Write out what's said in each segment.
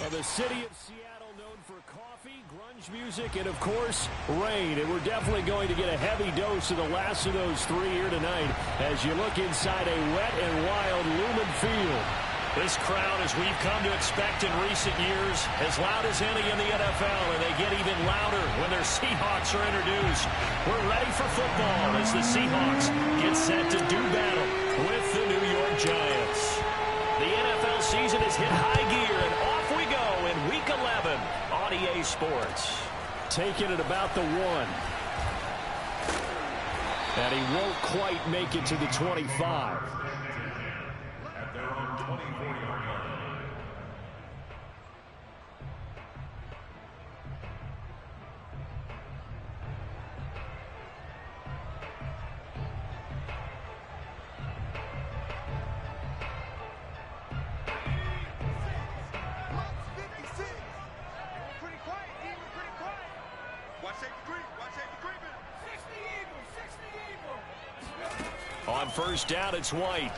Well, the city of Seattle known for coffee, grunge music, and, of course, rain. And we're definitely going to get a heavy dose of the last of those three here tonight as you look inside a wet and wild Lumen Field. This crowd, as we've come to expect in recent years, as loud as any in the NFL, and they get even louder when their Seahawks are introduced. We're ready for football as the Seahawks get set to do battle with the New York Giants. The NFL season has hit high gear, and off we go in Week 11 on EA Sports. Taking it about the 1. And he won't quite make it to the 25. On first down, it's White.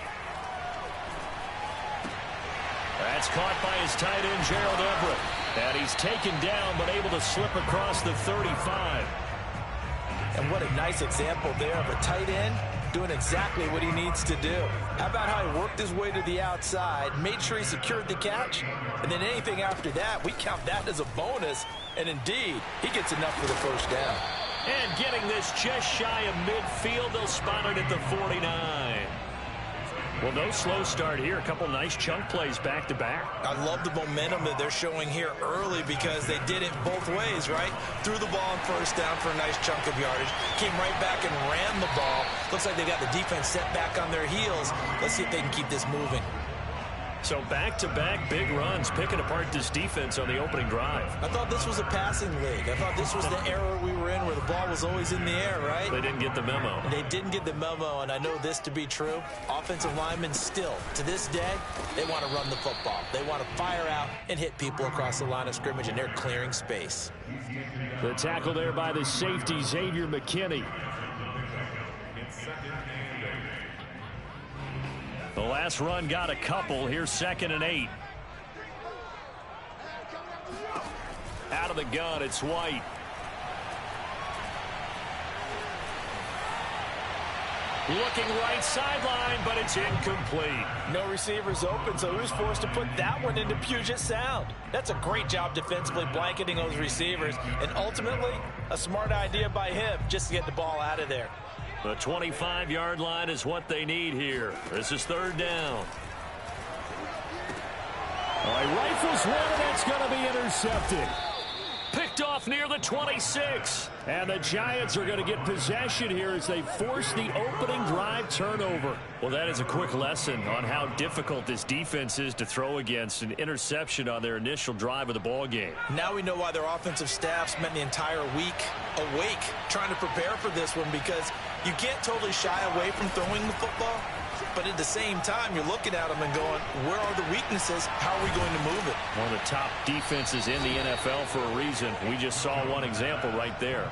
That's caught by his tight end, Gerald Everett. And he's taken down, but able to slip across the 35. And what a nice example there of a tight end doing exactly what he needs to do. How about how he worked his way to the outside, made sure he secured the catch, and then anything after that, we count that as a bonus. And indeed, he gets enough for the first down. And getting this just shy of midfield, they'll spot it at the 49. Well, no slow start here. A couple nice chunk plays back-to-back. I love the momentum that they're showing here early because they did it both ways, right? Threw the ball on first down for a nice chunk of yardage. Came right back and ran the ball. Looks like they got the defense set back on their heels. Let's see if they can keep this moving. So back-to-back big runs, picking apart this defense on the opening drive. I thought this was a passing league. I thought this was the era we were in where the ball was always in the air, right? They didn't get the memo. They didn't get the memo, and I know this to be true. Offensive linemen still, to this day, they want to run the football. They want to fire out and hit people across the line of scrimmage, and they're clearing space. The tackle there by the safety, Xavier McKinney. The last run got a couple. Here's 2nd and 8. Out of the gun, it's White. Looking right sideline, but it's incomplete. No receivers open, so he was forced to put that one into Puget Sound. That's a great job defensively blanketing those receivers, and ultimately, a smart idea by him just to get the ball out of there. The 25-yard line is what they need here. This is 3rd down. All right, rifles one, and that's going to be intercepted. Picked off near the 26. And the Giants are going to get possession here as they force the opening drive turnover. Well, that is a quick lesson on how difficult this defense is to throw against. An interception on their initial drive of the ball game. Now we know why their offensive staff spent the entire week awake trying to prepare for this one, because you can't totally shy away from throwing the football. But at the same time, you're looking at them and going, where are the weaknesses? How are we going to move it? One of the top defenses in the NFL for a reason. We just saw one example right there.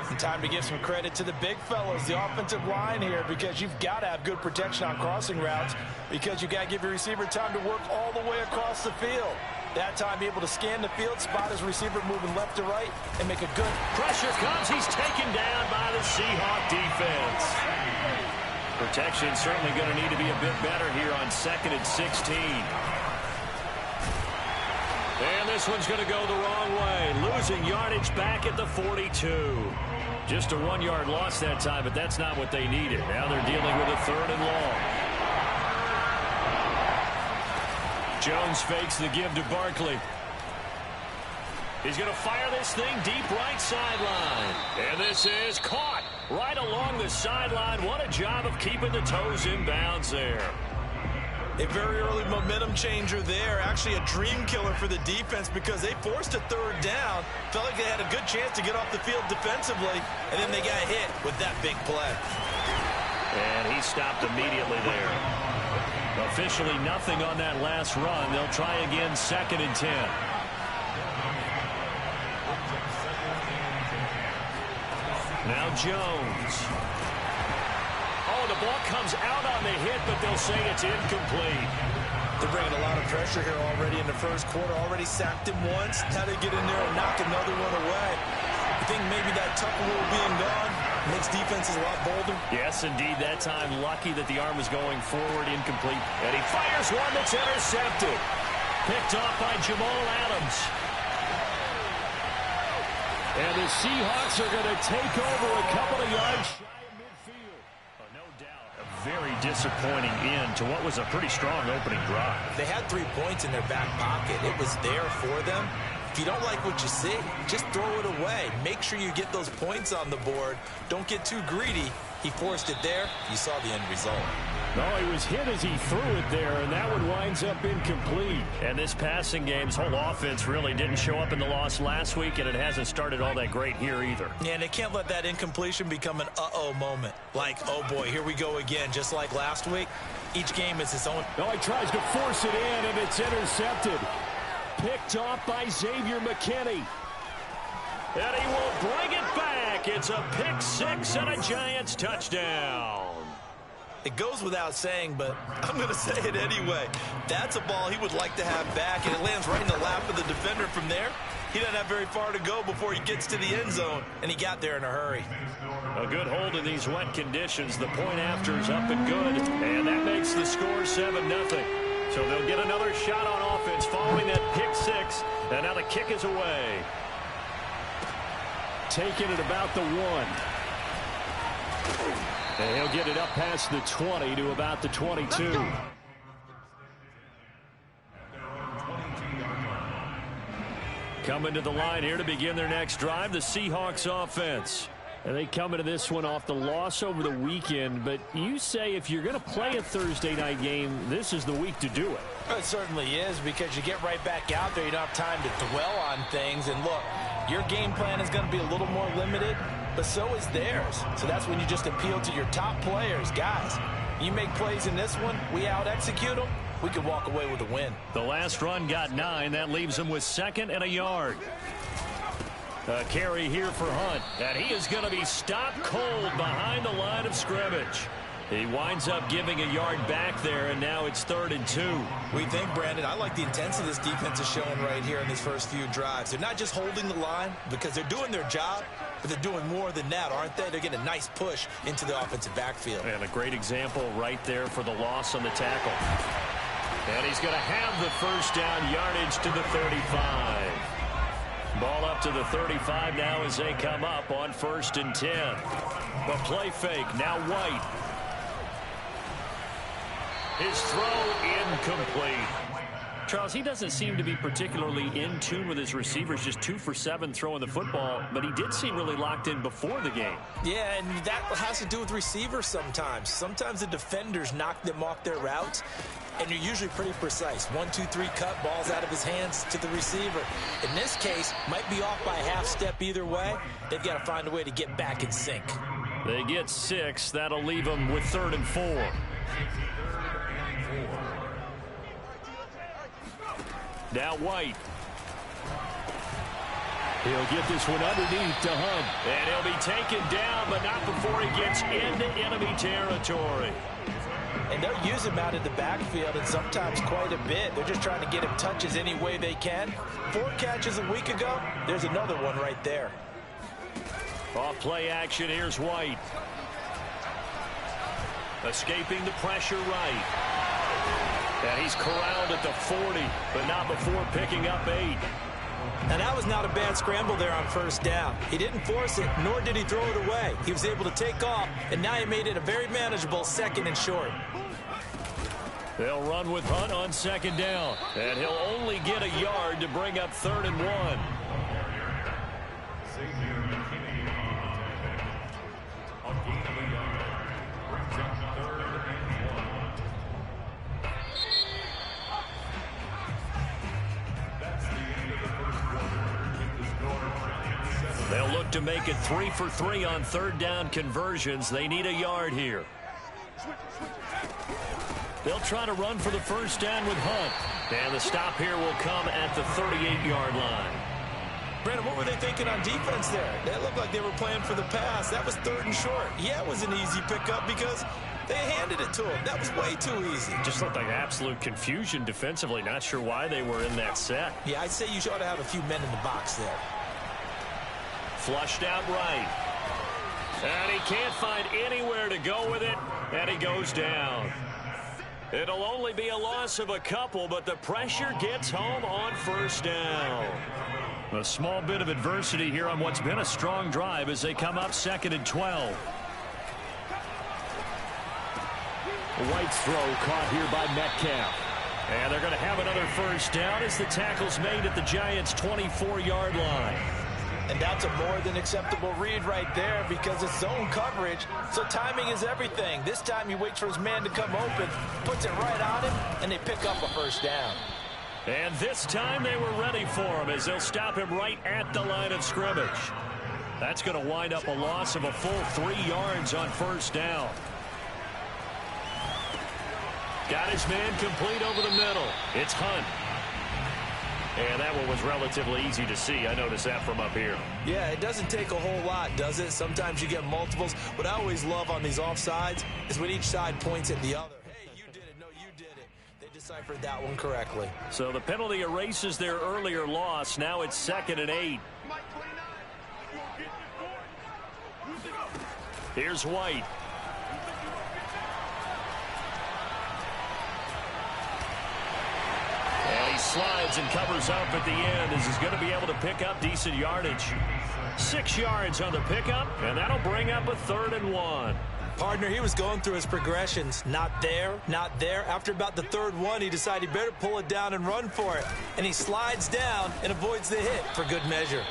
And time to give some credit to the big fellas, the offensive line here, because you've got to have good protection on crossing routes, because you got to give your receiver time to work all the way across the field. That time, be able to scan the field, spot his receiver moving left to right, and make a good... Pressure comes. He's taken down by the Seahawk defense. Protection certainly going to need to be a bit better here on 2nd and 16. And this one's going to go the wrong way. Losing yardage back at the 42. Just a 1-yard loss that time, but that's not what they needed. Now they're dealing with a 3rd and long. Jones fakes the give to Barkley. He's going to fire this thing deep right sideline. And this is caught right along the sideline. What a job of keeping the toes in bounds there. A very early momentum changer there. Actually a dream killer for the defense, because they forced a 3rd down. Felt like they had a good chance to get off the field defensively, and then they got hit with that big play. And he stopped immediately there. Officially nothing on that last run. They'll try again 2nd and 10. Now Jones. Oh, the ball comes out on the hit, but they'll say it's incomplete. They're bringing a lot of pressure here already in the first quarter. Already sacked him once. Now they get in there and knock another one away. I think maybe that Tucker rule being gone makes defenses a lot bolder. Yes, indeed. That time, lucky that the arm was going forward, incomplete. And he fires one that's intercepted. Picked off by Jamal Adams. And the Seahawks are going to take over a couple of yards shy of midfield. No doubt, a very disappointing end to what was a pretty strong opening drive. They had 3 points in their back pocket. It was there for them. If you don't like what you see, just throw it away. Make sure you get those points on the board. Don't get too greedy. He forced it there. You saw the end result. No, he was hit as he threw it there, and that one winds up incomplete. And this passing game's whole offense really didn't show up in the loss last week, and it hasn't started all that great here either. Yeah, and they can't let that incompletion become an uh-oh moment. Like, oh boy, here we go again, just like last week. Each game is its own. No, he tries to force it in, and it's intercepted. Picked off by Xavier McKinney. And he will bring it back. It's a pick six and a Giants touchdown. It goes without saying, but I'm going to say it anyway. That's a ball he would like to have back, and it lands right in the lap of the defender from there. He doesn't have very far to go before he gets to the end zone, and he got there in a hurry. A good hold in these wet conditions. The point after is up and good, and that makes the score 7-0. So they'll get another shot on offense following that pick six, and now the kick is away. Taking it about the 1. And he'll get it up past the 20 to about the 22. Coming to the line here to begin their next drive, the Seahawks offense. And they come into this one off the loss over the weekend, but you say if you're going to play a Thursday night game, this is the week to do it. It certainly is, because you get right back out there. You don't have time to dwell on things. And look, your game plan is going to be a little more limited, but so is theirs. So that's when you just appeal to your top players. Guys, you make plays in this one, we out-execute them, we could walk away with a win. The last run got 9. That leaves him with 2nd and a yard. A carry here for Hunt, and he is going to be stopped cold behind the line of scrimmage. He winds up giving a yard back there, and now it's 3rd and 2. We think, Brandon, I like the intensity this defense is showing right here in these first few drives. They're not just holding the line because they're doing their job, but they're doing more than that, aren't they? They're getting a nice push into the offensive backfield. And a great example right there for the loss on the tackle. And he's going to have the first down yardage to the 35. Ball up to the 35 now as they come up on 1st and 10. The play fake, now White. His throw incomplete. Charles, he doesn't seem to be particularly in tune with his receivers, just 2 for 7 throwing the football, but he did seem really locked in before the game. Yeah, and that has to do with receivers sometimes. Sometimes the defenders knock them off their routes, and you're usually pretty precise. 1, 2, 3 cut, balls out of his hands to the receiver. In this case, might be off by a half step either way. They've got to find a way to get back in sync. They get 6. That'll leave them with 3rd and 4. Now White. He'll get this one underneath to Hunt. And he'll be taken down, but not before he gets into enemy territory. And they'll use him out in the backfield, and sometimes quite a bit. They're just trying to get him touches any way they can. 4 catches a week ago. There's another one right there. Off play action, here's White. Escaping the pressure right. And he's corralled at the 40, but not before picking up 8. And that was not a bad scramble there on 1st down. He didn't force it, nor did he throw it away. He was able to take off, and now he made it a very manageable 2nd and short. They'll run with Hunt on 2nd down, and he'll only get a yard to bring up 3rd and 1. They'll look to make it 3 for 3 on 3rd down conversions. They need a yard here. They'll try to run for the 1st down with Hunt. And the stop here will come at the 38-yard line. Brandon, what were they thinking on defense there? That looked like they were playing for the pass. That was 3rd and short. Yeah, it was an easy pickup because They handed it to him. That was way too easy. Just looked like absolute confusion defensively. Not sure why they were in that set. Yeah, I'd say you ought to have a few men in the box there. Flushed out right. And he can't find anywhere to go with it, and he goes down. It'll only be a loss of a couple, but the pressure gets home on first down. A small bit of adversity here on what's been a strong drive as they come up 2nd and 12. White's throw caught here by Metcalf. And they're going to have another first down as the tackle's made at the Giants' 24-yard line. And that's a more than acceptable read right there because it's zone coverage, so timing is everything. This time he waits for his man to come open, puts it right on him, and they pick up a first down. And this time they were ready for him as they'll stop him right at the line of scrimmage. That's going to wind up a loss of a full 3 yards on first down. Got his man complete over the middle. It's Hunt. And that one was relatively easy to see. I noticed that from up here. Yeah, it doesn't take a whole lot, does it? Sometimes you get multiples. What I always love on these offsides is when each side points at the other. Hey, you did it. No, you did it. They deciphered that one correctly. So the penalty erases their earlier loss. Now it's 2nd and 8. Here's White. And he slides and covers up at the end as he's going to be able to pick up decent yardage. 6 yards on the pickup, and that'll bring up a 3rd and 1. Partner, he was going through his progressions. Not there, not there. After about the 3rd one, he decided he better pull it down and run for it. And he slides down and avoids the hit for good measure.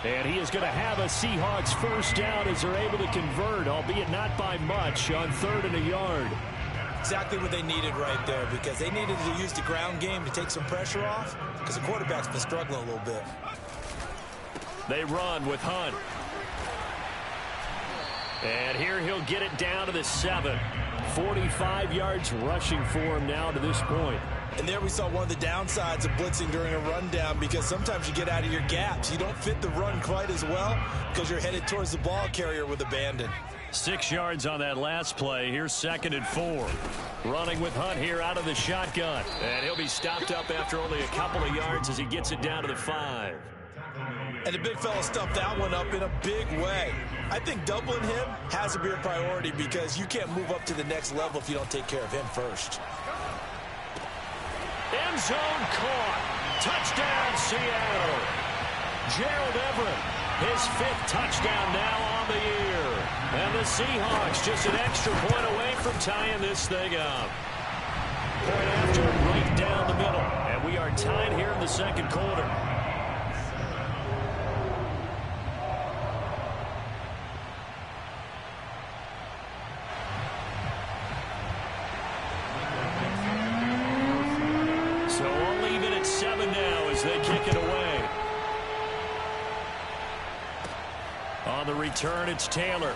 And he is going to have a Seahawks first down as they're able to convert, albeit not by much, on 3rd and a yard. Exactly what they needed right there because they needed to use the ground game to take some pressure off because the quarterback's been struggling a little bit. They run with Hunt. And here he'll get it down to the 7. 45 yards rushing for him now to this point. And there we saw one of the downsides of blitzing during a rundown because sometimes you get out of your gaps. You don't fit the run quite as well because you're headed towards the ball carrier with abandon. 6 yards on that last play. Here's 2nd and 4. Running with Hunt here out of the shotgun. And he'll be stopped up after only a couple of yards as he gets it down to the 5. And the big fella stuffed that one up in a big way. I think doubling him has to be a priority because you can't move up to the next level if you don't take care of him first. End zone caught. Touchdown, Seattle. Gerald Everett, his 5th touchdown now on the year. And the Seahawks just an extra point away from tying this thing up. Point after, right down the middle. And we are tied here in the 2nd quarter. So all even at 7 now as they kick it away. On the return, it's Taylor.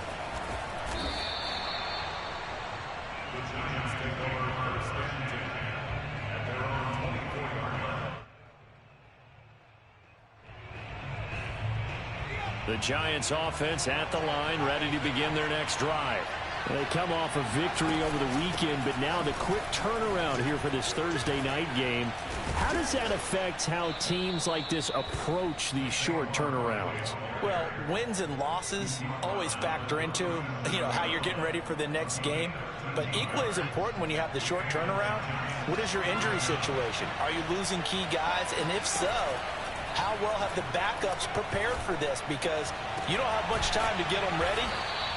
The Giants offense at the line, ready to begin their next drive. They come off a victory over the weekend, but now the quick turnaround here for this Thursday night game. How does that affect how teams like this approach these short turnarounds? Well, wins and losses always factor into, how you're getting ready for the next game. But equally as important when you have the short turnaround, what is your injury situation? Are you losing key guys? And if so, how well have the backups prepared for this? Because you don't have much time to get them ready.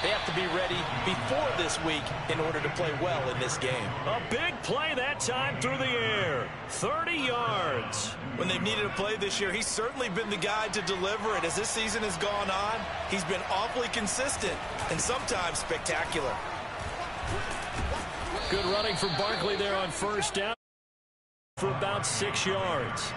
They have to be ready before this week in order to play well in this game. A big play that time through the air. 30 yards. When they've needed a play this year, he's certainly been the guy to deliver it. As this season has gone on, he's been awfully consistent and sometimes spectacular. Good running from Barkley there on first down for about 6 yards.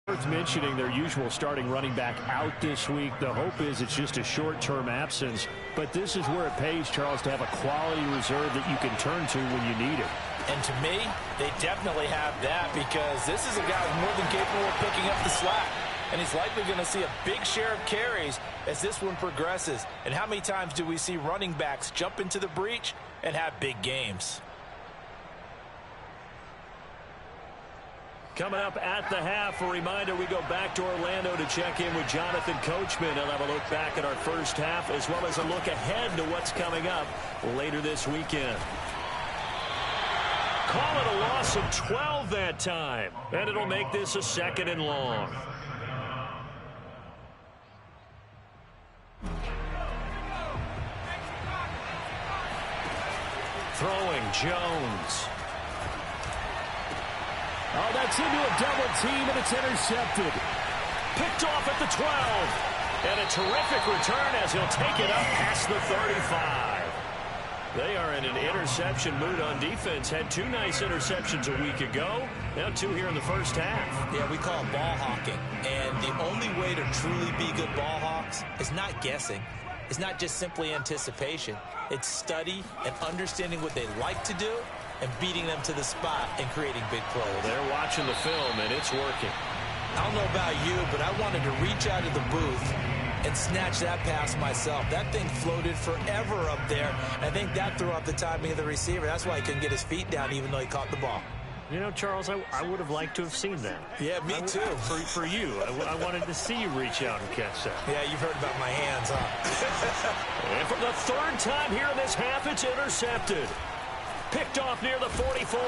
Worth mentioning their usual starting running back out this week. The hope is it's just a short-term absence, but this is where it pays, Charles, to have a quality reserve that you can turn to when you need it. And to me, they definitely have that because this is a guy who's more than capable of picking up the slack. and he's likely going to see a big share of carries as this one progresses. And how many times do we see running backs jump into the breach and have big games? Coming up at the half, a reminder, we go back to Orlando to check in with Jonathan Coachman. He'll have a look back at our first half as well as a look ahead to what's coming up later this weekend. Call it a loss of 12 that time, and it'll make this a 2nd and long. Throwing Jones. Oh, that's into a double team, and it's intercepted. Picked off at the 12. And a terrific return as he'll take it up past the 35. They are in an interception mood on defense. Had 2 nice interceptions a week ago. Now 2 here in the first half. Yeah, we call it ball hawking. And the only way to truly be good ball hawks is not guessing. It's not just simply anticipation. It's study and understanding what they like to do and beating them to the spot and creating big plays. They're watching the film, and it's working. I don't know about you, but I wanted to reach out of the booth and snatch that pass myself. That thing floated forever up there. I think that threw off the timing of the receiver. That's why he couldn't get his feet down even though he caught the ball. You know, Charles, I would have liked to have seen that. Yeah, me too. For you. I wanted to see you reach out and catch that. Yeah, you've heard about my hands, huh? And for the 3rd time here in this half, it's intercepted. Picked off near the 44.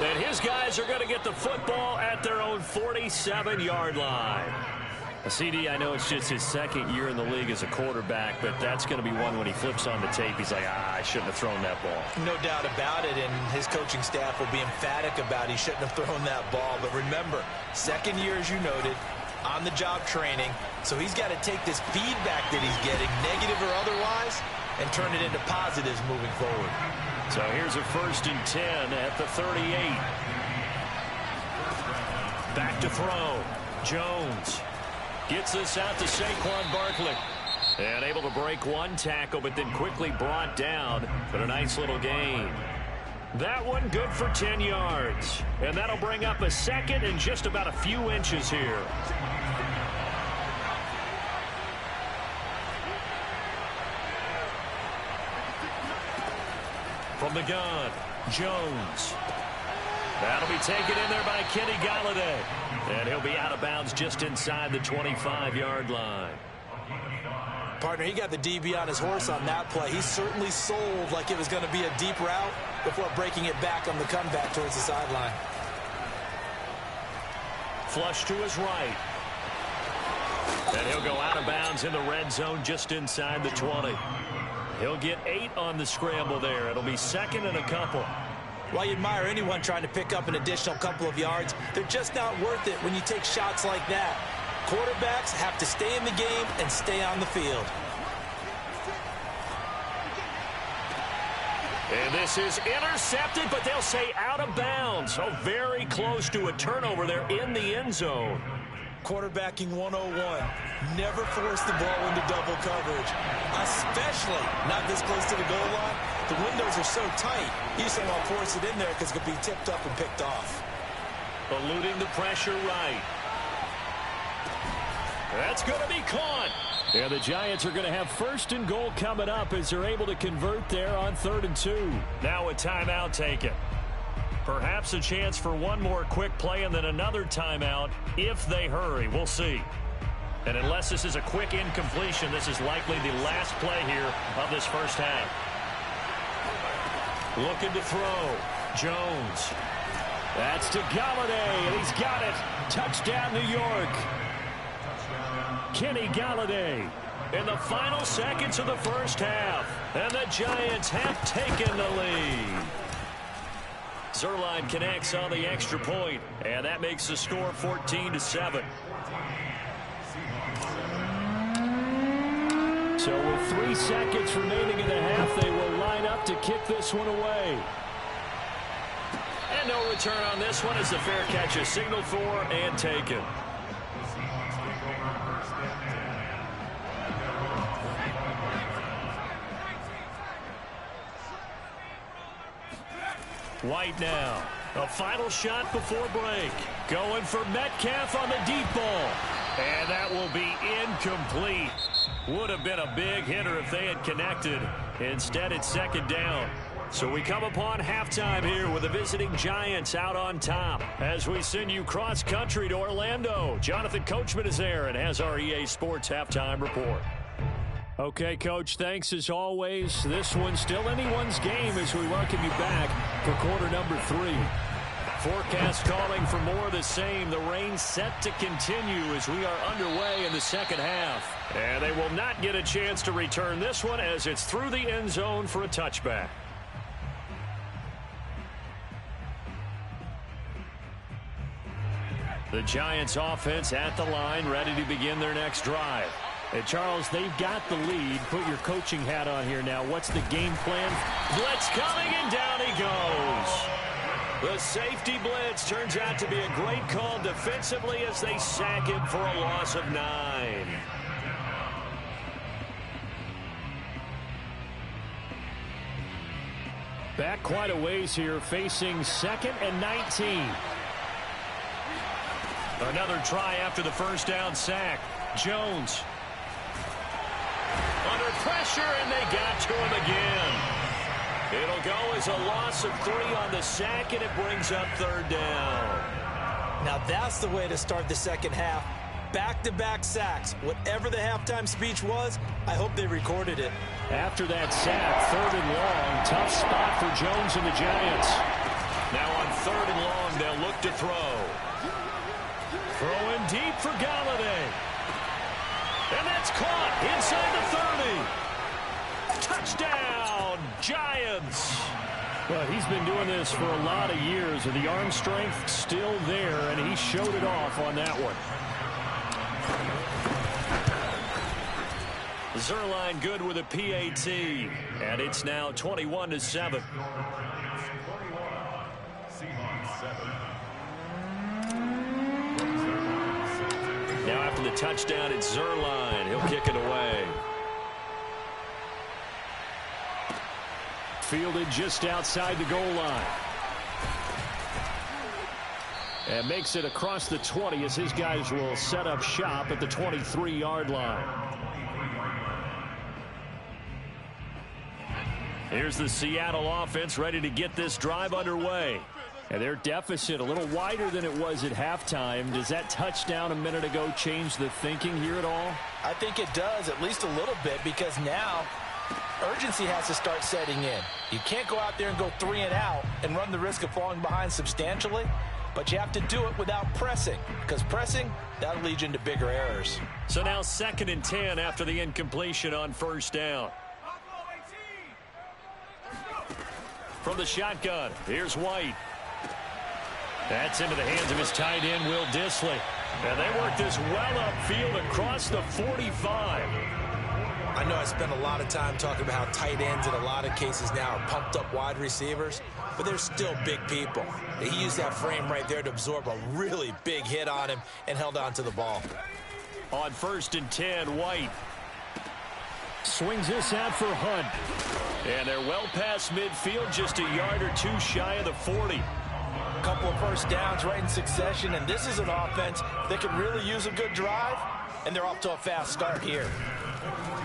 And his guys are going to get the football at their own 47-yard line. CD, I know it's just his 2nd year in the league as a quarterback, but that's going to be one when he flips on the tape. He's like, I shouldn't have thrown that ball. No doubt about it, and his coaching staff will be emphatic about he shouldn't have thrown that ball. But remember, 2nd year, as you noted, on-the-job training, so he's got to take this feedback that he's getting, negative or otherwise, and turn it into positives moving forward. So here's a 1st and 10 at the 38. Back to throw. Jones gets this out to Saquon Barkley. And able to break 1 tackle, but then quickly brought down. But a nice little gain. That one good for 10 yards. And that'll bring up a 2nd and just about a few inches here. From the gun, Jones. That'll be taken in there by Kenny Golladay. And he'll be out of bounds just inside the 25-yard line. Partner, he got the DB on his horse on that play. He certainly sold like it was going to be a deep route before breaking it back on the comeback towards the sideline. Flush to his right. And he'll go out of bounds in the red zone just inside the 20. He'll get 8 on the scramble there. It'll be 2nd and a couple. Well, you admire anyone trying to pick up an additional couple of yards. They're just not worth it when you take shots like that. Quarterbacks have to stay in the game and stay on the field. And this is intercepted, but they'll say out of bounds. So very close to a turnover there in the end zone. Quarterbacking 101. Never force the ball into double coverage, especially not this close to the goal line. The windows are so tight, you just don't want to force it in there because it could be tipped up and picked off. Eluding the pressure right. That's going to be caught. Yeah, the Giants are going to have 1st and goal coming up as they're able to convert there on 3rd and 2. Now a timeout taken. Perhaps a chance for one more quick play and then another timeout if they hurry. We'll see. And unless this is a quick incompletion, this is likely the last play here of this first half. Looking to throw. Jones. That's to Golladay, and he's got it. Touchdown, New York. Kenny Golladay in the final seconds of the first half. And the Giants have taken the lead. Zuerlein connects on the extra point, and that makes the score 14-7. So with 3 seconds remaining in the half, they will line up to kick this one away. And no return on this one as the fair catch is signaled for and taken. White now. A final shot before break. Going for Metcalf on the deep ball. And that will be incomplete. Would have been a big hitter if they had connected. Instead, it's second down. So we come upon halftime here with the visiting Giants out on top. As we send you cross-country to Orlando, Jonathan Coachman is there and has our EA Sports halftime report. Okay, Coach, thanks as always. This one's still anyone's game as we welcome you back for quarter number 3. Forecast calling for more of the same. The rain set to continue as we are underway in the second half. And they will not get a chance to return this one as it's through the end zone for a touchback. The Giants offense at the line, ready to begin their next drive. Hey, Charles, they've got the lead. Put your coaching hat on here now. What's the game plan? Blitz coming, and down he goes. The safety blitz turns out to be a great call defensively as they sack him for a loss of 9. Back quite a ways here, facing 2nd and 19. Another try after the first down sack. Jones under pressure, and they got to him again. It'll go as a loss of 3 on the sack, and it brings up third down. Now that's the way to start the second half. Back-to-back sacks. Whatever the halftime speech was, I hope they recorded it. After that sack, 3rd and long, tough spot for Jones and the Giants. Now on 3rd and long, they'll look to throw. Throwing deep for Galladay. And that's caught inside the 30. Touchdown, Giants. Well, he's been doing this for a lot of years, and the arm strength still there, and he showed it off on that one. Zuerlein good with a PAT, and it's now 21-7. Now after the touchdown, it's Zuerlein. He'll kick it away. Fielded just outside the goal line. And makes it across the 20 as his guys will set up shop at the 23-yard line. Here's the Seattle offense ready to get this drive underway. And their deficit a little wider than it was at halftime. Does that touchdown a minute ago change the thinking here at all? I think it does, at least a little bit, because now urgency has to start setting in. You can't go out there and go 3 and out and run the risk of falling behind substantially, but you have to do it without pressing, because pressing, that'll lead you into bigger errors. So now 2nd and 10 after the incompletion on first down. From the shotgun, here's White. That's into the hands of his tight end, Will Dissly. And they work this well upfield across the 45. I know I spent a lot of time talking about how tight ends in a lot of cases now are pumped up wide receivers, but they're still big people. He used that frame right there to absorb a really big hit on him and held on to the ball. On 1st and 10, White swings this out for Hunt. And they're well past midfield, just a yard or 2 shy of the 40. A couple of first downs right in succession, and this is an offense that can really use a good drive, and they're off to a fast start here.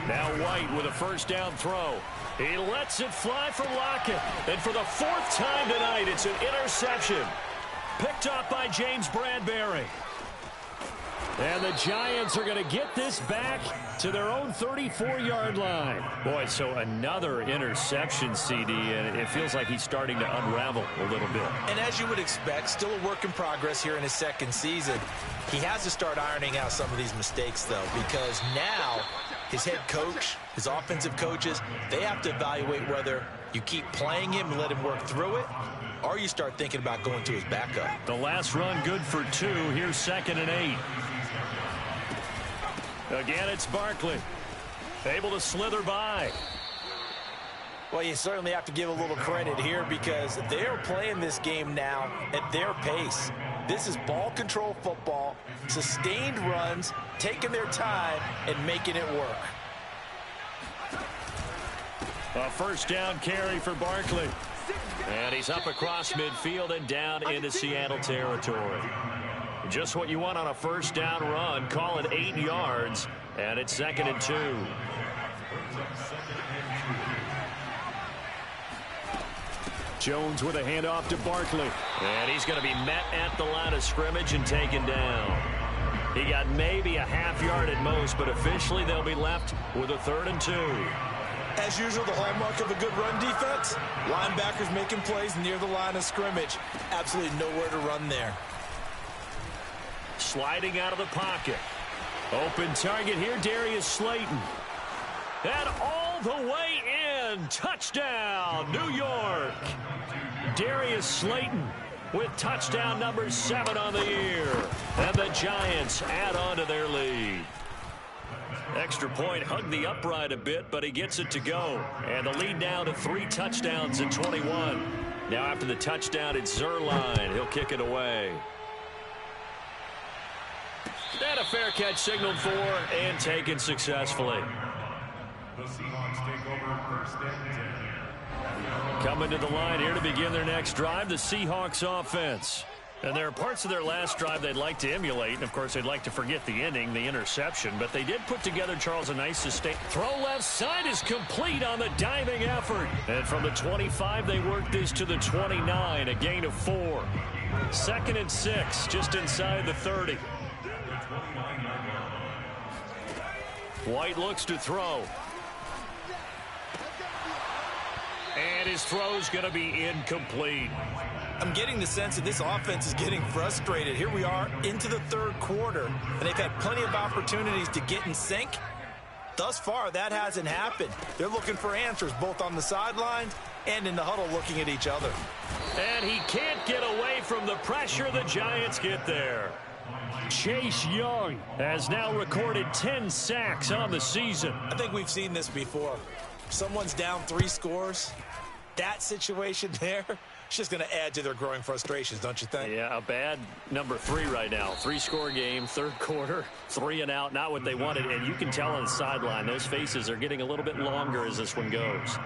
Now White with a first down throw. He lets it fly for Lockett. And for the 4th time tonight, it's an interception. Picked up by James Bradbury. And the Giants are going to get this back to their own 34-yard line. Boy, so another interception, CD, and it feels like he's starting to unravel a little bit. And as you would expect, still a work in progress here in his 2nd season. He has to start ironing out some of these mistakes, though, because now his head coach, his offensive coaches, they have to evaluate whether you keep playing him and let him work through it, or you start thinking about going to his backup. The last run good for 2. Here's 2nd and 8. Again, it's Barkley. Able to slither by. Well, you certainly have to give a little credit here because they're playing this game now at their pace. This is ball control football, sustained runs, taking their time, and making it work. A first down carry for Barkley. And he's up across midfield and down into Seattle territory. Just what you want on a first down run. Call it 8 yards, and it's 2nd and 2. Jones with a handoff to Barkley. And he's going to be met at the line of scrimmage and taken down. He got maybe a half yard at most, but officially they'll be left with a 3rd and 2. As usual, the hallmark of a good run defense, linebackers making plays near the line of scrimmage. Absolutely nowhere to run there. Sliding out of the pocket. Open target here, Darius Slayton. And all the way in. Touchdown, New York. Darius Slayton with touchdown number 7 on the year. And the Giants add on to their lead. Extra point hugged the upright a bit, but he gets it to go. And the lead now to 3 touchdowns in 21. Now after the touchdown, it's Zuerlein. He'll kick it away. And a fair catch signaled for and taken successfully. The Seahawks take over 1st and 10. Coming to the line here to begin their next drive, the Seahawks offense. And there are parts of their last drive they'd like to emulate. And, of course, they'd like to forget the ending, the interception. But they did put together, Charles, a nice sustain. Throw left side is complete on the diving effort. And from the 25, they work this to the 29, a gain of 4. 2nd and 6, just inside the 30. White looks to throw. And his throw's going to be incomplete. I'm getting the sense that this offense is getting frustrated. Here we are into the 3rd quarter, and they've had plenty of opportunities to get in sync. Thus far, that hasn't happened. They're looking for answers both on the sidelines and in the huddle looking at each other. And he can't get away from the pressure. The Giants get there. Chase Young has now recorded 10 sacks on the season. I think we've seen this before. Someone's down 3 scores. That situation there, it's just going to add to their growing frustrations, don't you think? Yeah, a bad number 3 right now. 3-score game, 3rd quarter, 3 and out, not what they wanted. And you can tell on the sideline, those faces are getting a little bit longer as this one goes.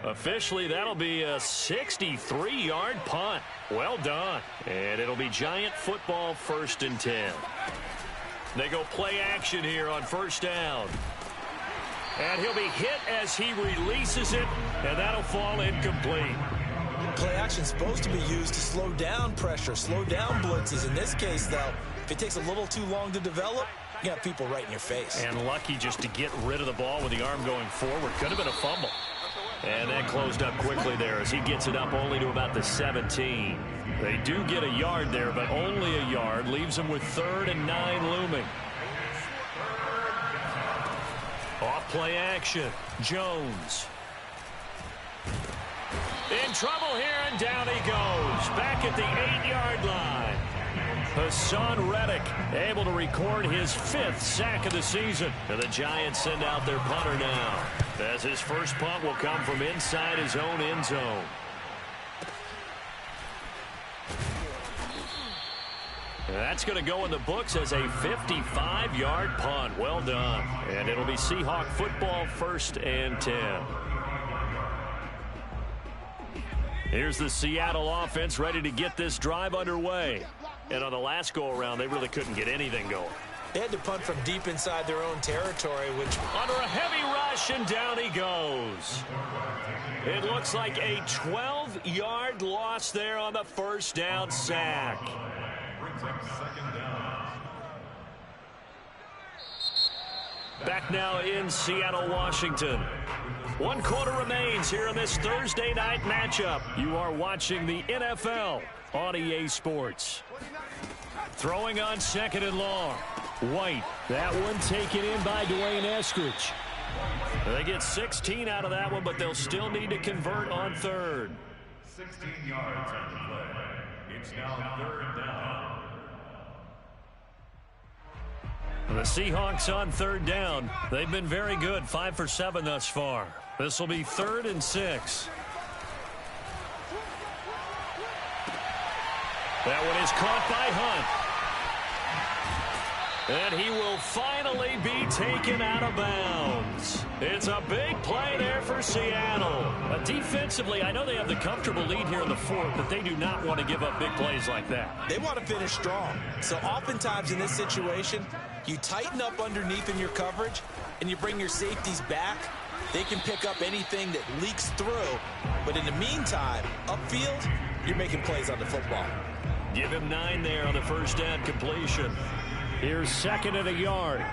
Officially, that'll be a 63-yard punt. Well done. And it'll be Giant football 1st and 10. They go play action here on 1st down. And he'll be hit as he releases it, and that'll fall incomplete. Play action is supposed to be used to slow down pressure, slow down blitzes. In this case, though, if it takes a little too long to develop, you got people right in your face. And lucky just to get rid of the ball with the arm going forward. Could have been a fumble. And that closed up quickly there as he gets it up only to about the 17. They do get a yard there, but only a yard. Leaves them with 3rd and 9 looming. Off play action. Jones. In trouble here, and down he goes. Back at the 8-yard line. Hassan Reddick able to record his 5th sack of the season. And the Giants send out their punter now, as his first punt will come from inside his own end zone. And that's going to go in the books as a 55-yard punt. Well done. And it'll be Seahawk football 1st and 10. Here's the Seattle offense ready to get this drive underway. And on the last go-around, they really couldn't get anything going. They had to punt from deep inside their own territory, which... Under a heavy rush, and down he goes. It looks like a 12-yard loss there on the 1st down sack. Back now in Seattle, Washington. 1 quarter remains here in this Thursday night matchup. You are watching the NFL on EA Sports. Throwing on 2nd and long. White. That one taken in by Dwayne Eskridge. They get 16 out of that one, but they'll still need to convert on 3rd. 16 yards on the play. It's now 3rd down. The Seahawks on 3rd down. They've been very good, 5 for 7 thus far. This will be 3rd and 6. That one is caught by Hunt. And he will finally be taken out of bounds. It's a big play there for Seattle. Defensively, I know they have the comfortable lead here in the fourth, but they do not want to give up big plays like that. They want to finish strong. So oftentimes in this situation, you tighten up underneath in your coverage, and you bring your safeties back. They can pick up anything that leaks through. But in the meantime, upfield, you're making plays on the football. Give him 9 there on the first down completion. Here's 2nd and a yard.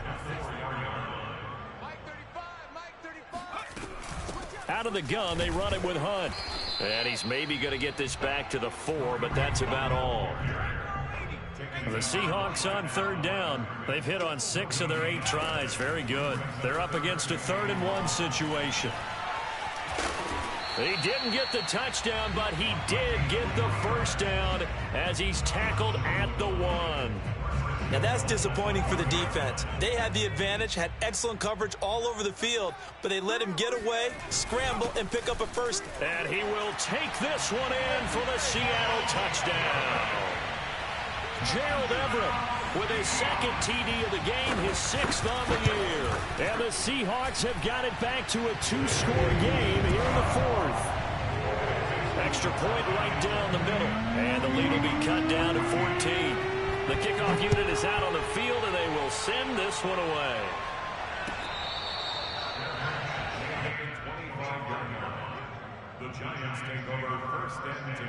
Out of the gun, they run it with Hunt. And he's maybe going to get this back to the 4, but that's about all. The Seahawks on 3rd down. They've hit on 6 of their 8 tries. Very good. They're up against a 3rd and 1 situation. He didn't get the touchdown, but he did get the first down as he's tackled at the 1. Now that's disappointing for the defense. They had the advantage, had excellent coverage all over the field, but they let him get away, scramble, and pick up a first. And he will take this one in for the Seattle touchdown. Gerald Everett with his 2nd TD of the game, his 6th on the year. And the Seahawks have got it back to a 2-score game here in the 4th. Extra point right down the middle. And the lead will be cut down to 14. The kickoff unit is out on the field, and they will send this one away. The Giants take over 1st and 10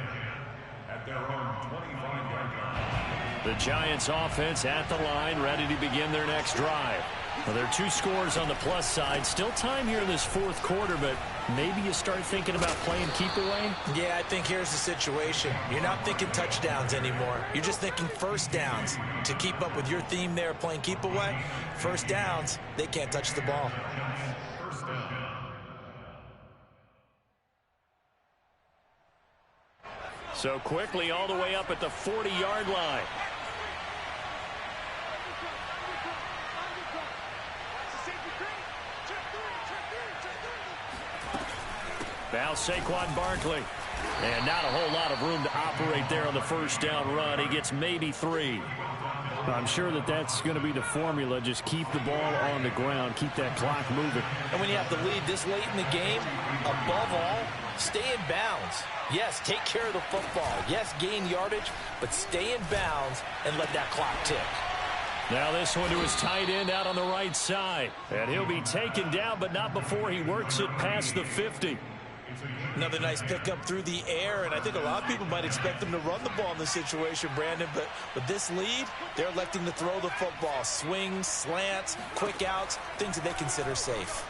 at their own 25-yard line. The Giants offense at the line, ready to begin their next drive. Well, there are 2 scores on the plus side. Still time here in this 4th quarter, but maybe you start thinking about playing keep away? Yeah, I think here's the situation. You're not thinking touchdowns anymore. You're just thinking first downs. To keep up with your theme there, playing keep away, first downs, they can't touch the ball. So quickly all the way up at the 40-yard line. Now Saquon Barkley. And not a whole lot of room to operate there on the first down run. He gets maybe 3. I'm sure that that's going to be the formula. Just keep the ball on the ground. Keep that clock moving. And when you have the lead this late in the game, above all, stay in bounds. Yes, take care of the football. Yes, gain yardage, but stay in bounds and let that clock tick. Now this one to his tight end out on the right side. And he'll be taken down, but not before he works it past the 50. Another nice pickup through the air, and I think a lot of people might expect them to run the ball in this situation, Brandon, but with this lead, they're electing to throw the football. Swings, slants, quick outs, things that they consider safe.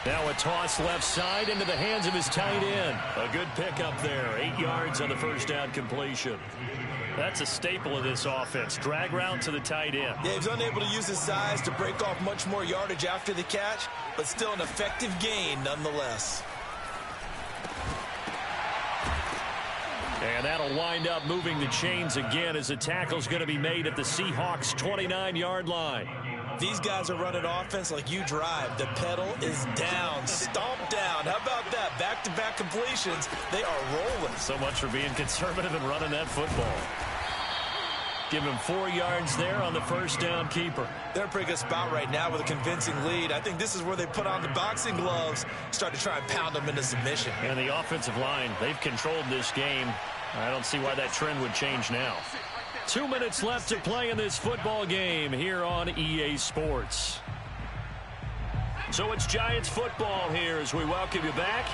Now a toss left side into the hands of his tight end. A good pickup there. 8 yards on the first down completion. That's a staple of this offense. Drag route to the tight end. Yeah, he's unable to use his size to break off much more yardage after the catch, but still an effective gain nonetheless. And that'll wind up moving the chains again as the tackle's going to be made at the Seahawks' 29-yard line. These guys are running offense like you drive. The pedal is down, stomped down. How about that? Back-to-back completions. They are rolling. So much for being conservative and running that football. Give him 4 yards there on the first down keeper. They're in a pretty good spot right now with a convincing lead. I think this is where they put on the boxing gloves, start to try and pound them into submission. And the offensive line, they've controlled this game. I don't see why that trend would change now. 2 minutes left to play in this football game here on EA Sports. So it's Giants football here as we welcome you back.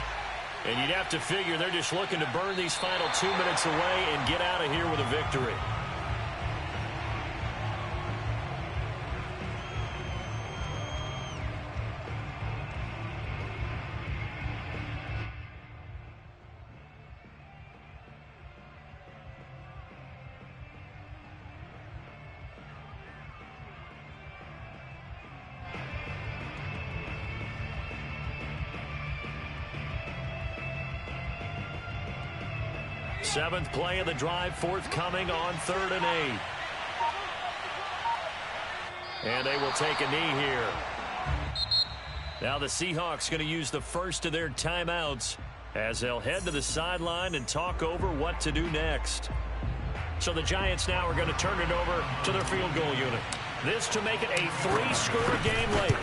And you'd have to figure they're just looking to burn these final 2 minutes away and get out of here with a victory. Seventh play of the drive forthcoming on 3rd and 8. And they will take a knee here. Now the Seahawks going to use the first of their timeouts as they'll head to the sideline and talk over what to do next. So the Giants now are going to turn it over to their field goal unit. This to make it a 3-score game later.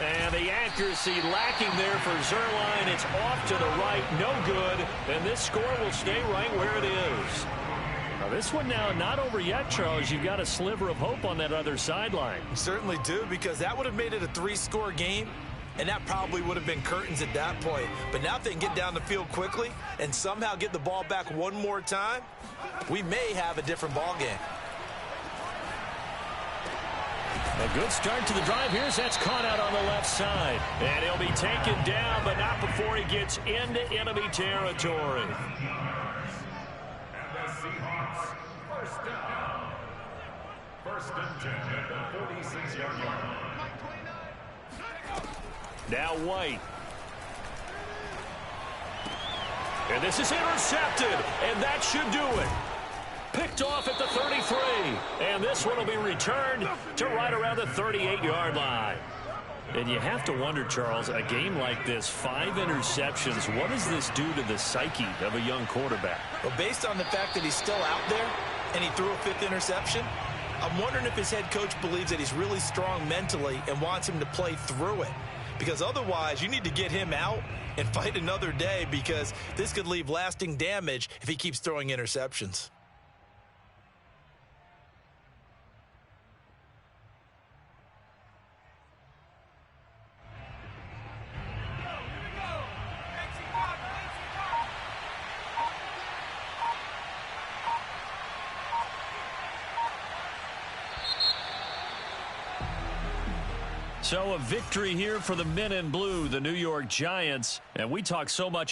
And the accuracy lacking there for Zuerlein. It's off to the right, no good. And this score will stay right where it is. Now this one now not over yet, Charles. You've got a sliver of hope on that other sideline. Certainly do, because that would have made it a 3-score game, and that probably would have been curtains at that point. But now if they can get down the field quickly and somehow get the ball back one more time, we may have a different ball game. A good start to the drive. Here's that's caught out on the left side. And he'll be taken down, but not before he gets into enemy territory. And the Seahawks, first down. 1st and 10 at the 46-yard line. Now White. And this is intercepted, and that should do it. Picked off at the 33, and this one will be returned to right around the 38-yard line. And you have to wonder, Charles, a game like this, 5 interceptions, what does this do to the psyche of a young quarterback? Well, based on the fact that he's still out there and he threw a 5th interception, I'm wondering if his head coach believes that he's really strong mentally and wants him to play through it. Because otherwise, you need to get him out and fight another day, because this could leave lasting damage if he keeps throwing interceptions. So a victory here for the men in blue, the New York Giants. And we talk so much about